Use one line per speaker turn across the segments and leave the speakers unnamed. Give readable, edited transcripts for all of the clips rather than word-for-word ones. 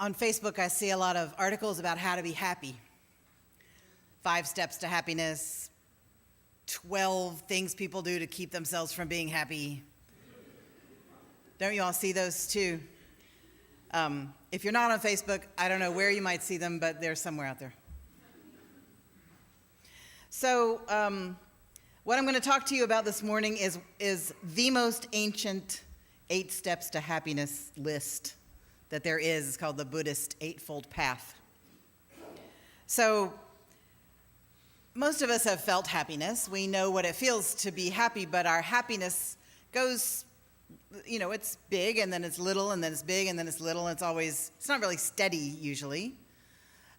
On Facebook, I see a lot of articles about how to be happy. 5 steps to happiness, 12 things people do to keep themselves from being happy. Don't you all see those too? If you're not on Facebook, I don't know where you might see them, but they're somewhere out there. So what I'm going to talk to you about this morning is the most ancient 8 steps to happiness list that there is. It's called the Buddhist Eightfold Path. So most of us have felt happiness. We know what it feels to be happy, but our happiness goes, it's big, and then it's little, and then it's big, and then it's little, and it's not really steady usually.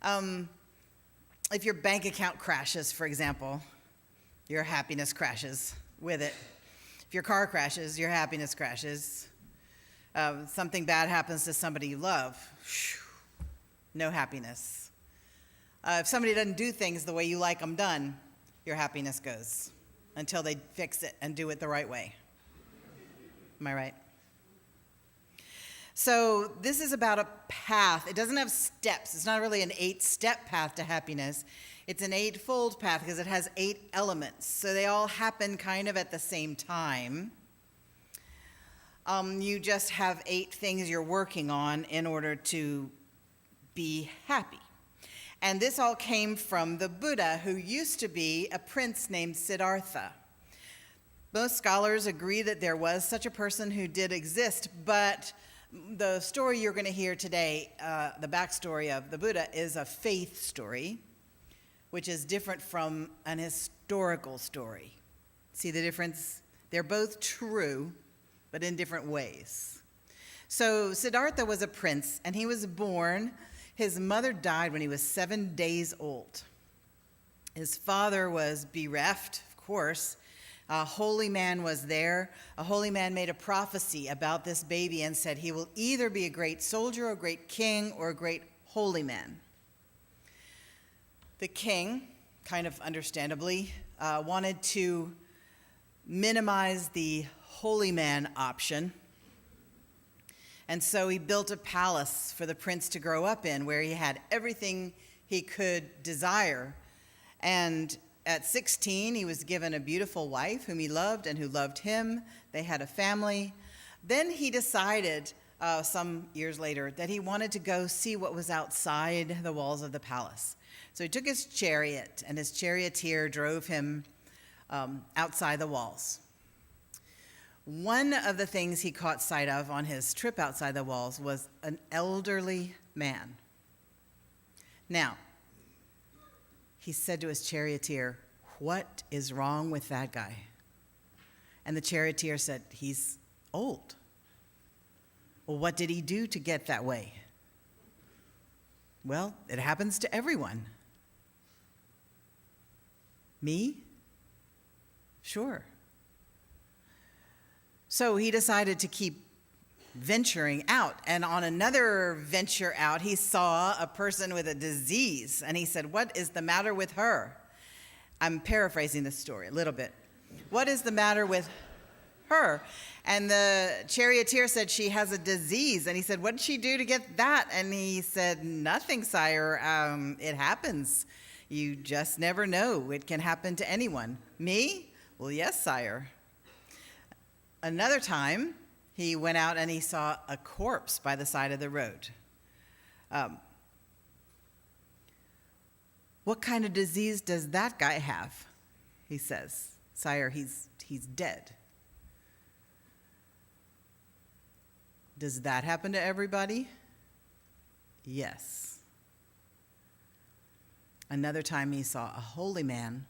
If your bank account crashes, for example, your happiness crashes with it. If your car crashes, your happiness crashes. Something bad happens to somebody you love, no happiness. If somebody doesn't do things the way you like them done, your happiness goes until they fix it and do it the right way. Am I right? So this is about a path. It doesn't have steps. It's not really an 8-step path to happiness. It's an 8-fold path because it has 8 elements. So they all happen kind of at the same time. You just have 8 things you're working on in order to be happy. And this all came from the Buddha, who used to be a prince named Siddhartha. Most scholars agree that there was such a person who did exist, but the story you're going to hear today, the backstory of the Buddha, is a faith story, which is different from an historical story. See the difference? They're both true, but in different ways. So Siddhartha was a prince, and he was born. His mother died when he was 7 days old. His father was bereft, of course. A holy man was there. A holy man made a prophecy about this baby and said he will either be a great soldier, a great king, or a great holy man. The king, kind of understandably, wanted to minimize the holy man option. And so he built a palace for the prince to grow up in where he had everything he could desire. And at 16, he was given a beautiful wife whom he loved and who loved him. They had a family. Then he decided some years later that he wanted to go see what was outside the walls of the palace. So he took his chariot, and his charioteer drove him outside the walls. One of the things he caught sight of on his trip outside the walls was an elderly man. Now, he said to his charioteer, "What is wrong with that guy?" And the charioteer said, "He's old." "Well, what did he do to get that way?" "Well, it happens to everyone." "Me? Sure." So he decided to keep venturing out. And on another venture out, he saw a person with a disease. And he said, "What is the matter with her?" I'm paraphrasing this story a little bit. "What is the matter with her?" And the charioteer said, "She has a disease." And he said, "What did she do to get that?" And he said, "Nothing, sire. It happens. You just never know. It can happen to anyone." "Me?" "Well, yes, sire." Another time, he went out and he saw a corpse by the side of the road. "What kind of disease does that guy have?" he says. "Sire, he's dead." "Does that happen to everybody?" "Yes." Another time he saw a holy man.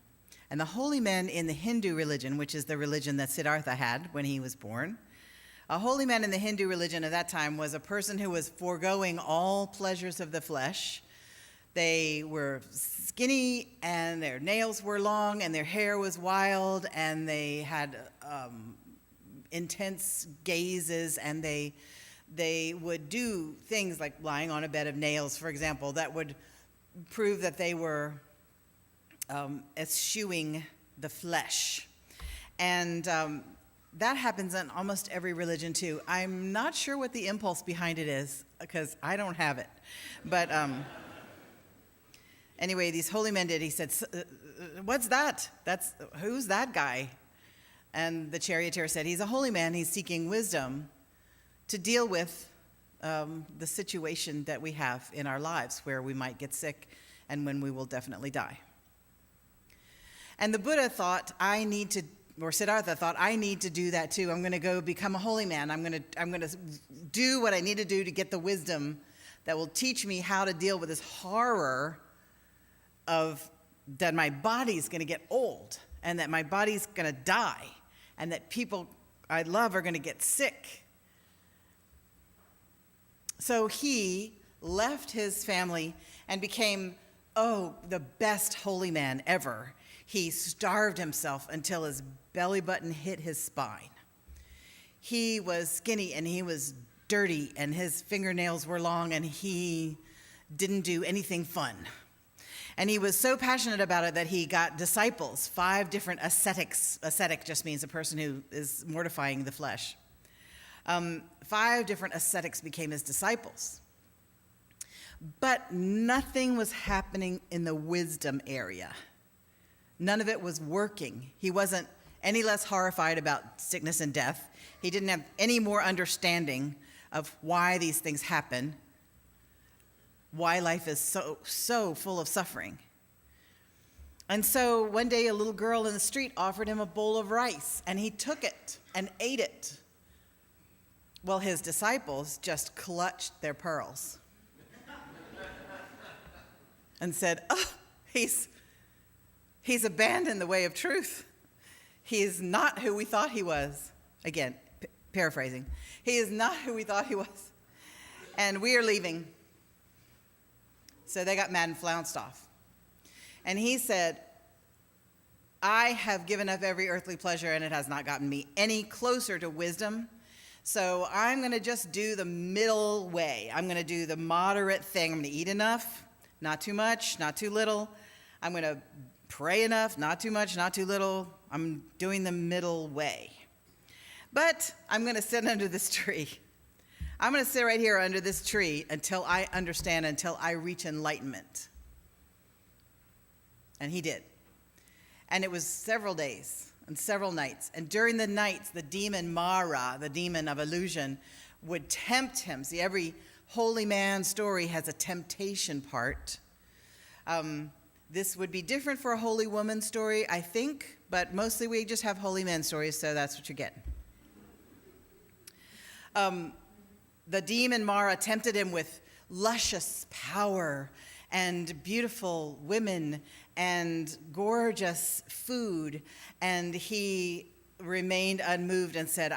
And the holy man in the Hindu religion, which is the religion that Siddhartha had when he was born, a holy man in the Hindu religion at that time was a person who was foregoing all pleasures of the flesh. They were skinny, and their nails were long, and their hair was wild, and they had intense gazes, and they would do things like lying on a bed of nails, for example, that would prove that they were eschewing the flesh. And that happens in almost every religion too. I'm not sure what the impulse behind it is, because I don't have it. But anyway, these holy men did. He said, what's that? Who's that guy? And the charioteer said, he's a holy man. He's seeking wisdom to deal with the situation that we have in our lives, where we might get sick and when we will definitely die. And the Buddha thought, Siddhartha thought, I need to do that too. I'm going to go become a holy man. I'm going to do what I need to do to get the wisdom that will teach me how to deal with this horror of that my body's going to get old, and that my body's going to die, and that people I love are going to get sick. So he left his family and became, the best holy man ever. He starved himself until his belly button hit his spine. He was skinny and he was dirty and his fingernails were long and he didn't do anything fun. And he was so passionate about it that he got disciples, 5 different ascetics. Ascetic just means a person who is mortifying the flesh. 5 different ascetics became his disciples. But nothing was happening in the wisdom area. None of it was working. He wasn't any less horrified about sickness and death. He didn't have any more understanding of why these things happen, why life is so full of suffering. And so one day a little girl in the street offered him a bowl of rice, and he took it and ate it. Well, his disciples just clutched their pearls and said, he's abandoned the way of truth. He is not who we thought he was. Again, paraphrasing. He is not who we thought he was. And we are leaving. So they got mad and flounced off. And he said, I have given up every earthly pleasure, and it has not gotten me any closer to wisdom. So I'm going to just do the middle way. I'm going to do the moderate thing. I'm going to eat enough, not too much, not too little. I'm going to pray enough, not too much, not too little. I'm doing the middle way. But I'm going to sit under this tree. I'm going to sit right here under this tree until I understand, until I reach enlightenment. And he did. And it was several days and several nights. And during the nights, the demon Mara, the demon of illusion, would tempt him. See, every holy man story has a temptation part. This would be different for a holy woman story, I think, but mostly we just have holy men stories, so that's what you get. The demon Mara tempted him with luscious power and beautiful women and gorgeous food, and he remained unmoved and said,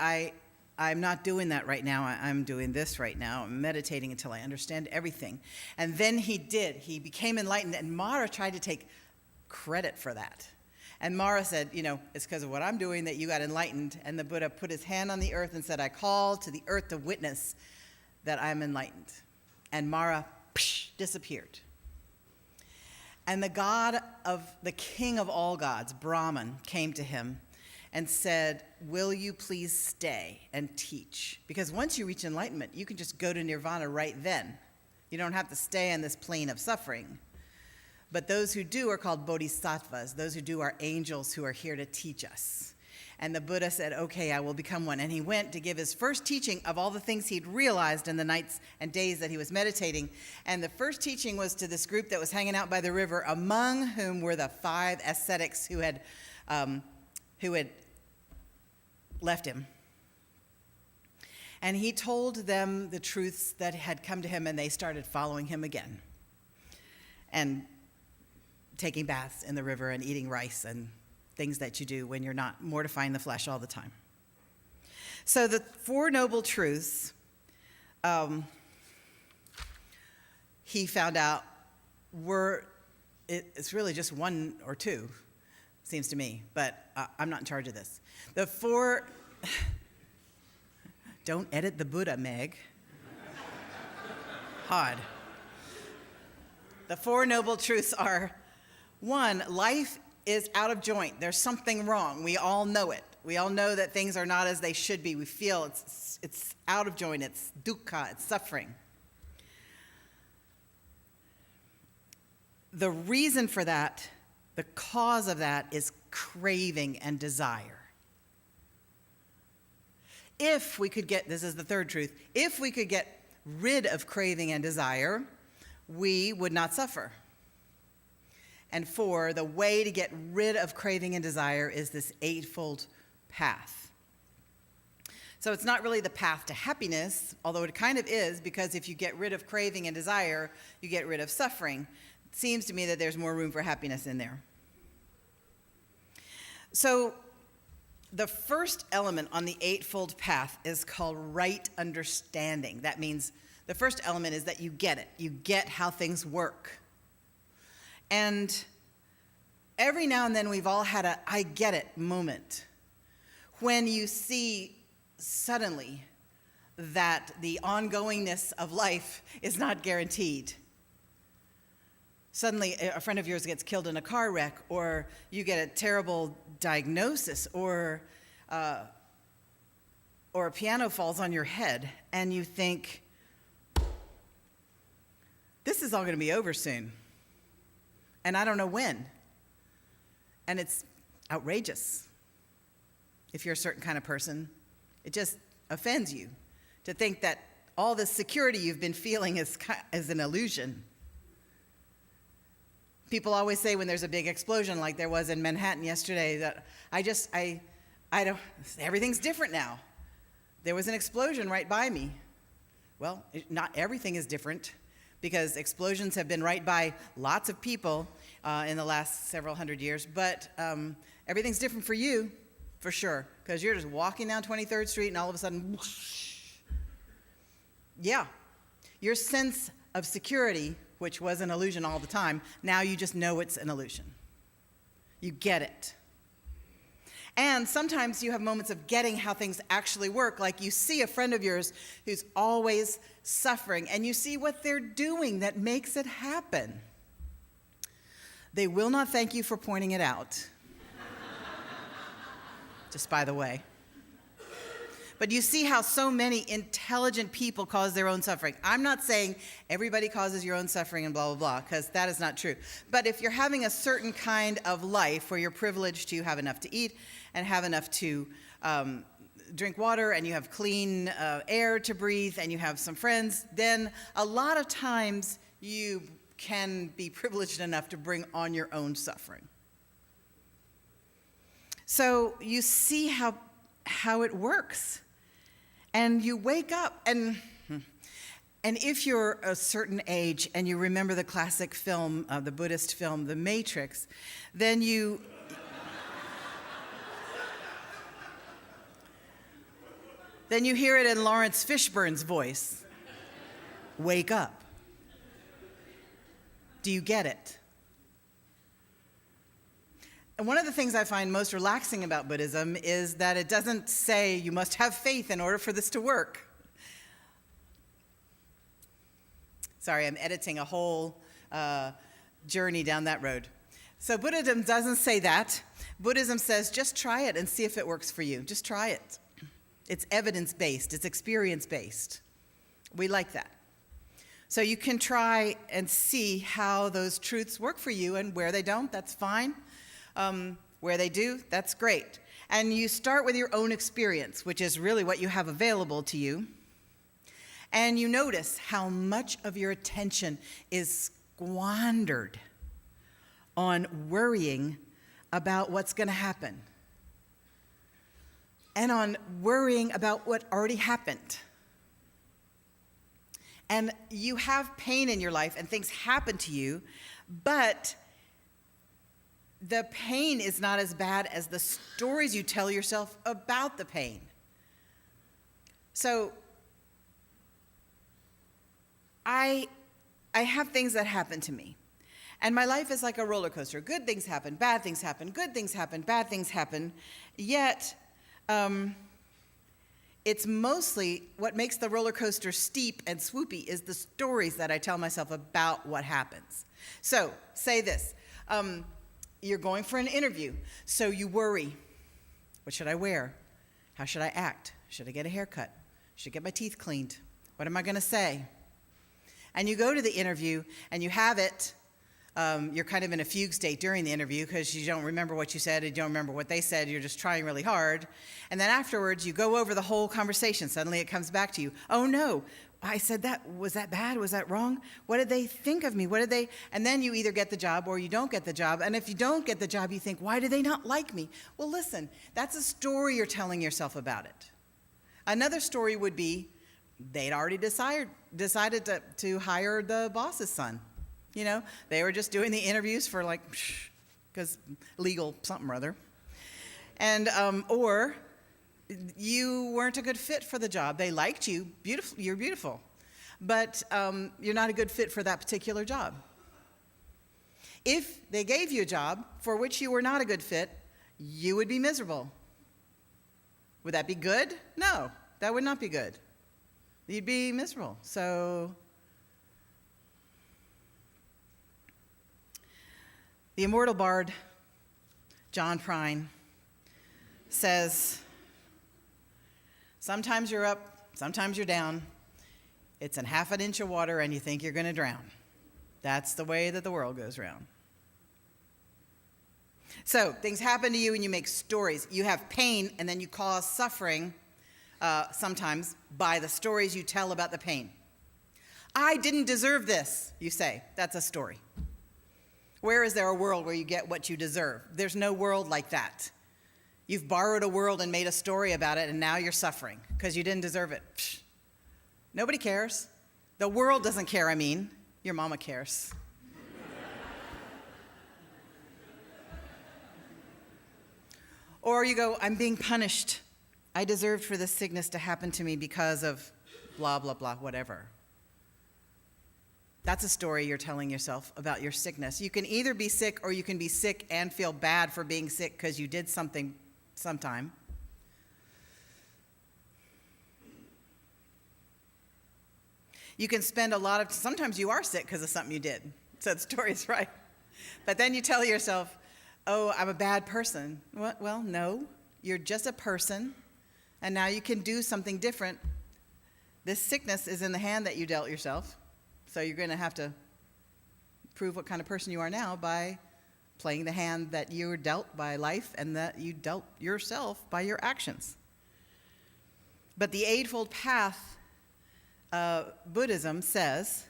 I'm not doing that right now. I'm doing this right now. I'm meditating until I understand everything. And then he did. He became enlightened, and Mara tried to take credit for that. And Mara said, it's because of what I'm doing that you got enlightened. And the Buddha put his hand on the earth and said, I call to the earth to witness that I'm enlightened. And Mara disappeared. And the king of all gods, Brahman, came to him and said, will you please stay and teach? Because once you reach enlightenment, you can just go to nirvana right then. You don't have to stay on this plane of suffering. But those who do are called bodhisattvas. Those who do are angels who are here to teach us. And the Buddha said, okay, I will become one. And he went to give his first teaching of all the things he'd realized in the nights and days that he was meditating. And the first teaching was to this group that was hanging out by the river, among whom were the 5 ascetics who had left him. And he told them the truths that had come to him, and they started following him again. And taking baths in the river and eating rice and things that you do when you're not mortifying the flesh all the time. So the 4 noble truths, he found out it's really just 1 or 2, seems to me, but I'm not in charge of this. The 4, don't edit the Buddha, Meg. Hard. The 4 noble truths are, 1, life is out of joint. There's something wrong. We all know it. We all know that things are not as they should be. We feel it's out of joint, it's dukkha, it's suffering. The reason for that, the cause of that, is craving and desire. If we could get, this is the third truth, if we could get rid of craving and desire, we would not suffer. And 4, the way to get rid of craving and desire is this eightfold path. So it's not really the path to happiness, although it kind of is, because if you get rid of craving and desire, you get rid of suffering. It seems to me that there's more room for happiness in there. So the first element on the eightfold path is called right understanding. That means the first element is that you get it. You get how things work. And every now and then we've all had a I get it moment when you see suddenly that the ongoingness of life is not guaranteed. Suddenly a friend of yours gets killed in a car wreck, or you get a terrible diagnosis, or a piano falls on your head, and you think, this is all going to be over soon. And I don't know when. And it's outrageous. If you're a certain kind of person, it just offends you to think that all the security you've been feeling is an illusion. People always say when there's a big explosion like there was in Manhattan yesterday that I don't, everything's different now. There was an explosion right by me. Well, not everything is different, because explosions have been right by lots of people in the last several hundred years, but everything's different for you, for sure, because you're just walking down 23rd Street and all of a sudden, whoosh. Yeah, your sense of security, which was an illusion all the time, now you just know it's an illusion. You get it. And sometimes you have moments of getting how things actually work, like you see a friend of yours who's always suffering, and you see what they're doing that makes it happen. They will not thank you for pointing it out. Just by the way. But you see how so many intelligent people cause their own suffering. I'm not saying everybody causes your own suffering and blah, blah, blah, because that is not true. But if you're having a certain kind of life where you're privileged to have enough to eat and have enough to drink water, and you have clean air to breathe, and you have some friends, then a lot of times you can be privileged enough to bring on your own suffering. So you see how it works. And you wake up, and if you're a certain age and you remember the classic film, the Buddhist film, The Matrix, then you hear it in Lawrence Fishburne's voice. Wake up. Do you get it? And one of the things I find most relaxing about Buddhism is that it doesn't say you must have faith in order for this to work. Sorry, I'm editing a whole journey down that road. So Buddhism doesn't say that. Buddhism says just try it and see if it works for you. Just try it. It's evidence-based. It's experience-based. We like that. So you can try and see how those truths work for you, and where they don't, that's fine. Where they do, that's great. And you start with your own experience, which is really what you have available to you. And you notice how much of your attention is squandered on worrying about what's going to happen, and on worrying about what already happened. And you have pain in your life and things happen to you, but the pain is not as bad as the stories you tell yourself about the pain. So I have things that happen to me. And my life is like a roller coaster. Good things happen, bad things happen, good things happen, bad things happen. Yet, it's mostly what makes the roller coaster steep and swoopy is the stories that I tell myself about what happens. So, say this. You're going for an interview, so you worry. What should I wear? How should I act? Should I get a haircut? Should I get my teeth cleaned? What am I going to say? And you go to the interview and you have it. You're kind of in a fugue state during the interview because you don't remember what you said, you don't remember what they said, you're just trying really hard. And then afterwards, you go over the whole conversation. Suddenly it comes back to you. Oh no, I said that. Was that bad? Was that wrong? What did they think of me? And then you either get the job or you don't get the job. And if you don't get the job, you think, why do they not like me? Well, listen, that's a story you're telling yourself about it. Another story would be they'd already decided to hire the boss's son. They were just doing the interviews for because legal something or other. And, or you weren't a good fit for the job. They liked you, beautiful, you're beautiful, but you're not a good fit for that particular job. If they gave you a job for which you were not a good fit, you would be miserable. Would that be good? No, that would not be good. You'd be miserable. So the immortal bard, John Prine, says, sometimes you're up, sometimes you're down. It's in half an inch of water and you think you're going to drown. That's the way that the world goes round. So things happen to you and you make stories. You have pain and then you cause suffering sometimes by the stories you tell about the pain. I didn't deserve this, you say. That's a story. Where is there a world where you get what you deserve? There's no world like that. You've borrowed a world and made a story about it, and now you're suffering because you didn't deserve it. Psh. Nobody cares. The world doesn't care, Your mama cares. Or you go, I'm being punished. I deserved for this sickness to happen to me because of blah, blah, blah, whatever. That's a story you're telling yourself about your sickness. You can either be sick or you can be sick and feel bad for being sick because you did something sometime. You can spend sometimes you are sick because of something you did. So the story's right. But then you tell yourself, oh, I'm a bad person. Well, no, you're just a person. And now you can do something different. This sickness is in the hand that you dealt yourself. So you're going to have to prove what kind of person you are now by playing the hand that you were dealt by life and that you dealt yourself by your actions. But the Eightfold Path, Buddhism says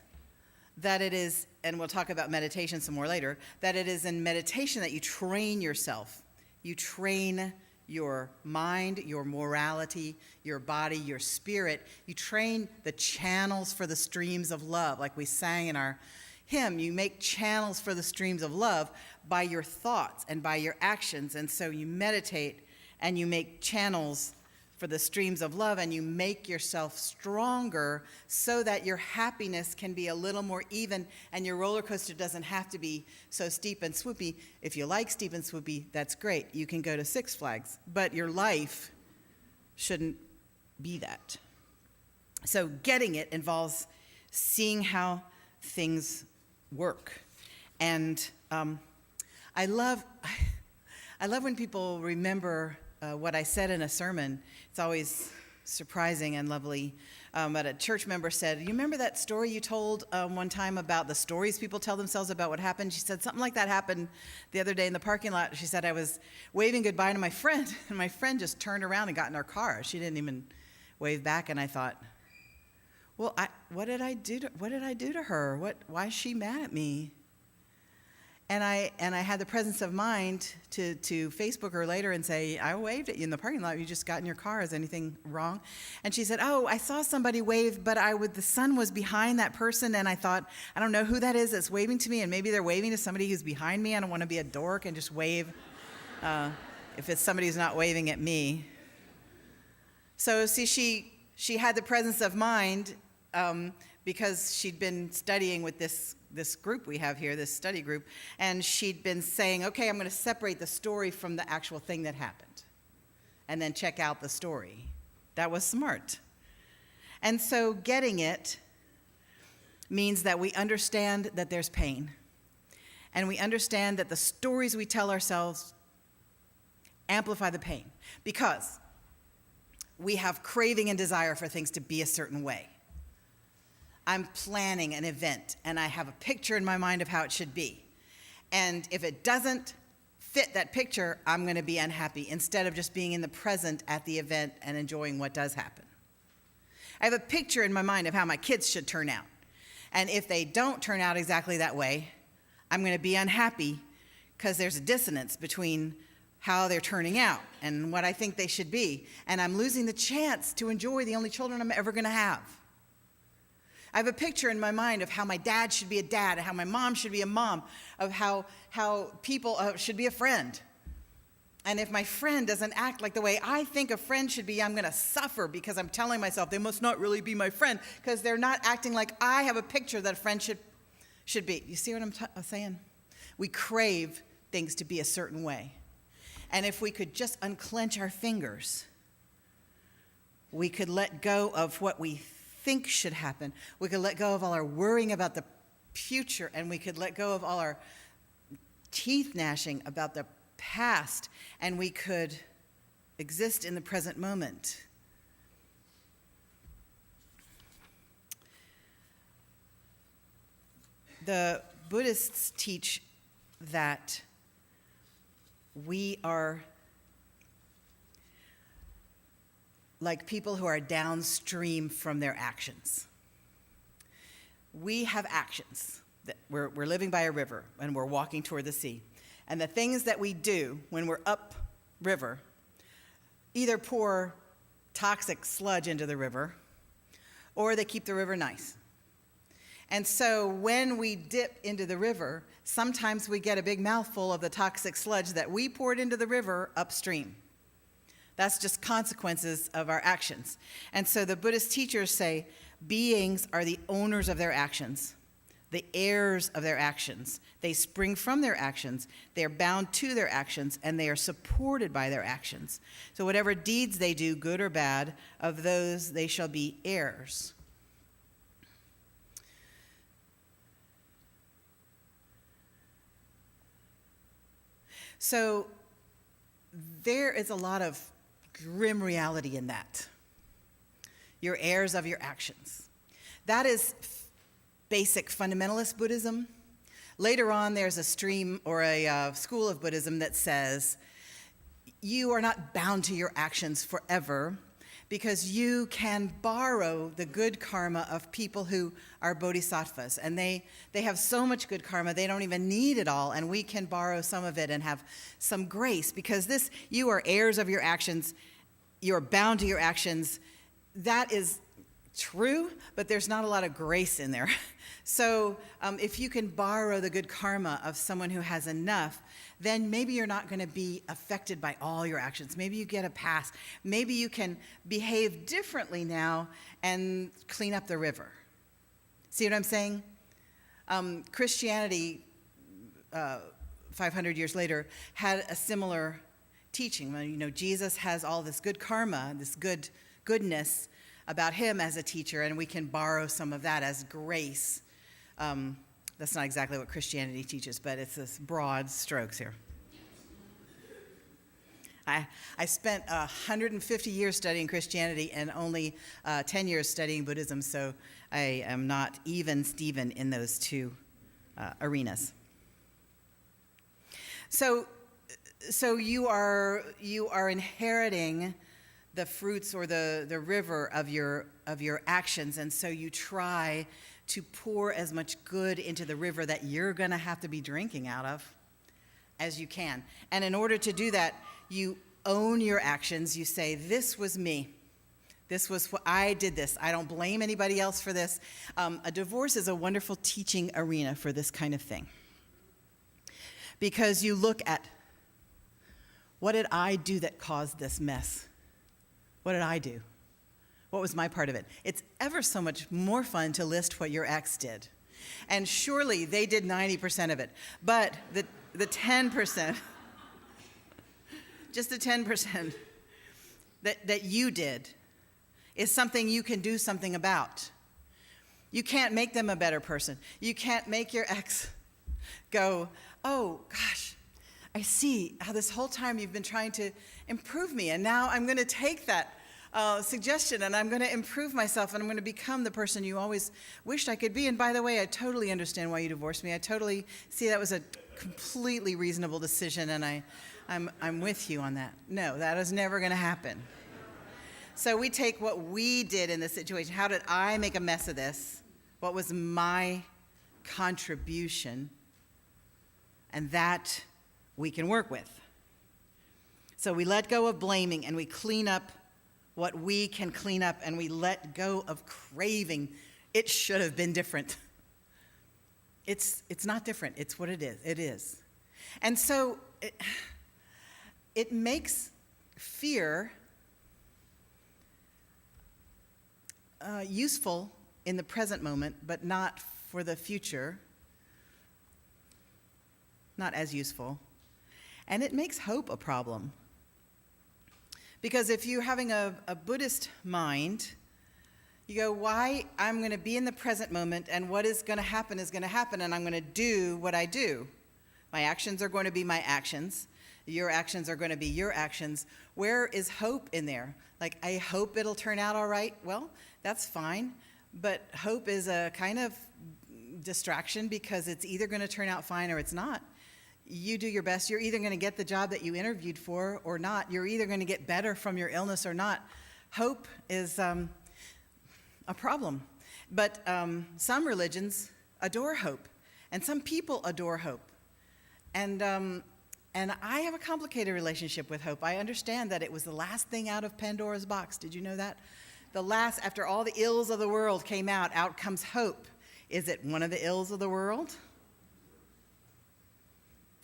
that it is, and we'll talk about meditation some more later, that it is in meditation that you train yourself. You train your mind, your morality, your body, your spirit. You train the channels for the streams of love. Like we sang in our hymn, you make channels for the streams of love by your thoughts and by your actions. And so you meditate and you make channels for the streams of love and you make yourself stronger so that your happiness can be a little more even and your roller coaster doesn't have to be so steep and swoopy. If you like steep and swoopy, that's great. You can go to Six Flags, but your life shouldn't be that. So getting it involves seeing how things work. And I love when people remember what I said in a sermon. It's always surprising and lovely. But a church member said, you remember that story you told one time about the stories people tell themselves about what happened? She said, something like that happened the other day in the parking lot. She said, I was waving goodbye to my friend, and my friend just turned around and got in our car. She didn't even wave back, and I thought, well, what did I do to her? Why is she mad at me? And I had the presence of mind to Facebook her later and say, I waved at you in the parking lot. You just got in your car. Is anything wrong? And she said, oh, I saw somebody wave, but the sun was behind that person, and I thought, I don't know who that is that's waving to me, and maybe they're waving to somebody who's behind me. I don't want to be a dork and just wave if it's somebody who's not waving at me. So see, she had the presence of mind because she'd been studying with this group we have here, this study group, and she'd been saying, okay, I'm going to separate the story from the actual thing that happened and then check out the story. That was smart. And so getting it means that we understand that there's pain, and we understand that the stories we tell ourselves amplify the pain, because we have craving and desire for things to be a certain way. I'm planning an event, and I have a picture in my mind of how it should be. And if it doesn't fit that picture, I'm going to be unhappy, instead of just being in the present at the event and enjoying what does happen. I have a picture in my mind of how my kids should turn out. And if they don't turn out exactly that way, I'm going to be unhappy, because there's a dissonance between how they're turning out and what I think they should be. And I'm losing the chance to enjoy the only children I'm ever going to have. I have a picture in my mind of how my dad should be a dad, and how my mom should be a mom, of how people should be a friend. And if my friend doesn't act like the way I think a friend should be, I'm going to suffer, because I'm telling myself they must not really be my friend, because they're not acting like I have a picture that a friend should be. You see what I'm saying? We crave things to be a certain way. And if we could just unclench our fingers, we could let go of what we think should happen. We could let go of all our worrying about the future, and we could let go of all our teeth gnashing about the past, and we could exist in the present moment. The Buddhists teach that we are like people who are downstream from their actions. We have actions. We're living by a river, and we're walking toward the sea. And the things that we do when we're upriver either pour toxic sludge into the river, or they keep the river nice. And so when we dip into the river, sometimes we get a big mouthful of the toxic sludge that we poured into the river upstream. That's just consequences of our actions. And so the Buddhist teachers say beings are the owners of their actions, the heirs of their actions. They spring from their actions, they are bound to their actions, and they are supported by their actions. So whatever deeds they do, good or bad, of those they shall be heirs. So there is a lot of grim reality in that. You're heirs of your actions. That is basic fundamentalist Buddhism. Later on, there's a stream or a school of Buddhism that says you are not bound to your actions forever, because you can borrow the good karma of people who are bodhisattvas. And they have so much good karma, they don't even need it all, and we can borrow some of it and have some grace, because you are heirs of your actions, you're bound to your actions. That is true, but there's not a lot of grace in there. So if you can borrow the good karma of someone who has enough, then maybe you're not going to be affected by all your actions. Maybe you get a pass. Maybe you can behave differently now and clean up the river. See what I'm saying? Christianity, 500 years later, had a similar teaching. Well, Jesus has all this good karma, this goodness about him as a teacher, and we can borrow some of that as grace. That's not exactly what Christianity teaches, but it's this broad strokes here. I spent 150 years studying Christianity and only 10 years studying Buddhism, so I am not even Steven in those two arenas. So you are inheriting the fruits or the river of your actions, and so you try to pour as much good into the river that you're going to have to be drinking out of as you can. And in order to do that, you own your actions. You say, this was me. This was what I did this. I don't blame anybody else for this. A divorce is a wonderful teaching arena for this kind of thing, because you look at, what did I do that caused this mess? What did I do? What was my part of it? It's ever so much more fun to list what your ex did. And surely they did 90% of it. But the 10%, just the 10% that you did is something you can do something about. You can't make them a better person. You can't make your ex go, oh, gosh, I see how this whole time you've been trying to improve me, and now I'm going to take that suggestion, and I'm going to improve myself, and I'm going to become the person you always wished I could be. And by the way, I totally understand why you divorced me. I totally see that was a completely reasonable decision, and I'm with you on that. No, that is never going to happen. So we take what we did in this situation. How did I make a mess of this? What was my contribution? And that we can work with. So we let go of blaming, and we clean up what we can clean up, and we let go of craving. It should have been different. It's not different. It's what it is. It is. And so it makes fear useful in the present moment, but not for the future. Not as useful. And it makes hope a problem. Because if you're having a Buddhist mind, you go, why? I'm going to be in the present moment, and what is going to happen, and I'm going to do what I do. My actions are going to be my actions. Your actions are going to be your actions. Where is hope in there? Like, I hope it'll turn out all right. Well, that's fine. But hope is a kind of distraction, because it's either going to turn out fine or it's not. You do your best. You're either going to get the job that you interviewed for or not. You're either going to get better from your illness or not. Hope is a problem. But some religions adore hope, and some people adore hope. And I have a complicated relationship with hope. I understand that it was the last thing out of Pandora's box. Did you know that? The last, after all the ills of the world came out comes hope. Is it one of the ills of the world?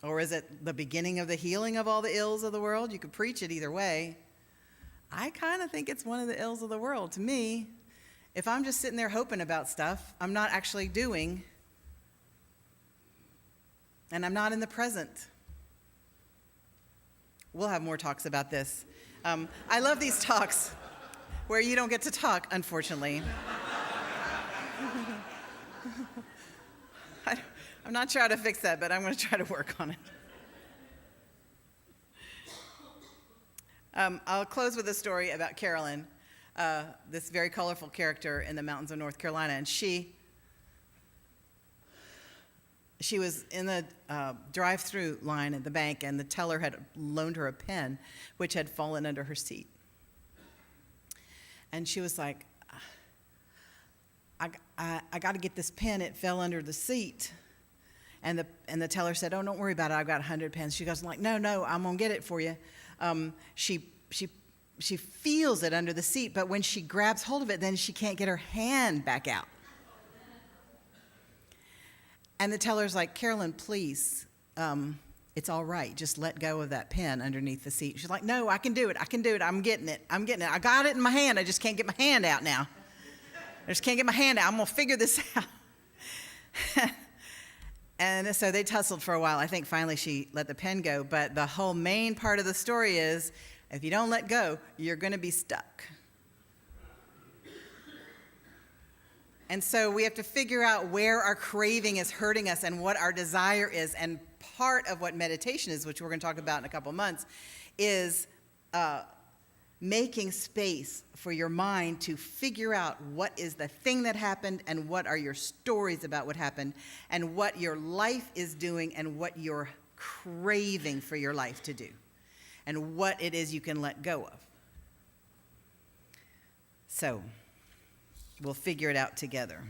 Or is it the beginning of the healing of all the ills of the world? You could preach it either way. I kind of think it's one of the ills of the world. To me, if I'm just sitting there hoping about stuff, I'm not actually doing, and I'm not in the present. We'll have more talks about this. I love these talks where you don't get to talk, unfortunately. I'm not sure how to fix that, but I'm going to try to work on it. I'll close with a story about Carolyn, this very colorful character in the mountains of North Carolina. And she was in the drive-through line at the bank, and the teller had loaned her a pen, which had fallen under her seat. And she was like, I got to get this pen. It fell under the seat. And the teller said, oh, don't worry about it. I've got 100 pens. She goes, like, no, I'm going to get it for you. She feels it under the seat, but when she grabs hold of it, then she can't get her hand back out. And the teller's like, Carolyn, please, it's all right. Just let go of that pen underneath the seat. She's like, no, I can do it. I'm getting it. I got it in my hand. I just can't get my hand out now. I just can't get my hand out. I'm going to figure this out. And so they tussled for a while. I think finally she let the pen go. But the whole main part of the story is, if you don't let go, you're going to be stuck. And so we have to figure out where our craving is hurting us and what our desire is. And part of what meditation is, which we're going to talk about in a couple months, is making space for your mind to figure out what is the thing that happened, and what are your stories about what happened, and what your life is doing, and what you're craving for your life to do, and what it is you can let go of. So we'll figure it out together.